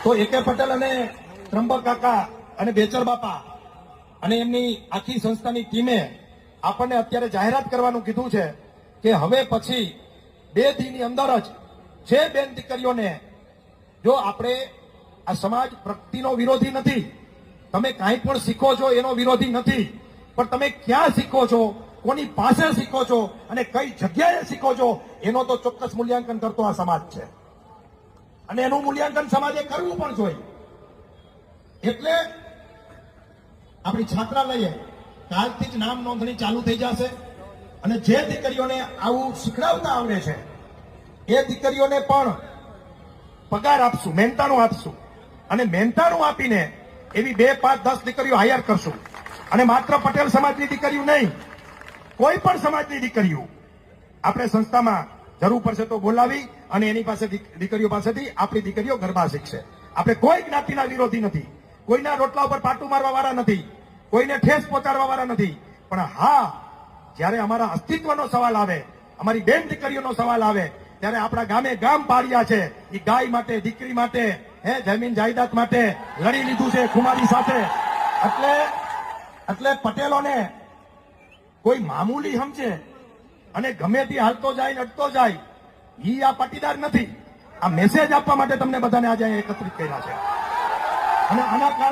તો એકે પટેલ અને ત્રંબક કાકા અને બેચર બાપા અને એમની આખી સંસ્થાની ટીમે આપણને અત્યારે જાહેરાત કરવાનું કીધું છે કે હવે પછી 2 દિનની અંદર જ જે બેન દીકરીઓને, જો આપણે આ સમાજ પ્રગતિનો વિરોધી નથી, તમે કાંઈ પણ શીખો છો એનો વિરોધી નથી, પણ તમે ક્યાં શીખો છો, કોની પાસે શીખો છો અને કઈ જગ્યાએ શીખો છો એનો તો ચોક્કસ મૂલ્યાંકન કરતો આ સમાજ છે અને એનું મૂલ્યાંકન સમાજે કરવું પણ જોઈએ. એટલે આપણી છાત્રાલયે કાલથી જ નામ નોંધણી ચાલુ થઈ જશે અને જે દીકરીઓને આવું શીખડાવતા આવડે છે એ દીકરીઓને પણ પગાર આપશું, મહેનતાણું આપશું અને મહેનતાણું આપીને એવી 2, 5, 10 દીકરીઓ હાયર કરશું. અને માત્ર પટેલ સમાજની દીકરીઓ નહીં, કોઈ પણ સમાજની દીકરીઓ આપણે સંસ્થામાં જરૂર પડશે તો બોલાવી અને એની પાસે દીકરીઓ પાસેથી આપણી દીકરીઓ ગરબા શીખશે. આપણે કોઈ જ્ઞાતિના વિરોધી નથી, કોઈના રોટલા ઉપર પાટું મારવા વાળા નથી, કોઈને ઠેસ પહોંચાડવા વાળા નથી, પણ હા, જ્યારે અમારા અસ્તિત્વનો સવાલ આવે, અમારી બેન દીકરીઓનો સવાલ આવે ત્યારે આપણા ગામે ગામ પાડ્યા છે એ ગાય માટે, દીકરી માટે, જમીન જાયદાદ માટે લડી લીધું છે ખુમારી સાથે. એટલે પટેલોને કોઈ મામૂલી સમજે અને ગમે તે હાલતો જાય અટતો જાય, ઈ આ પાટીદાર નથી. આ મેસેજ આપવા માટે તમને બધાને આજે એકત્રિત કર્યા છે અને આના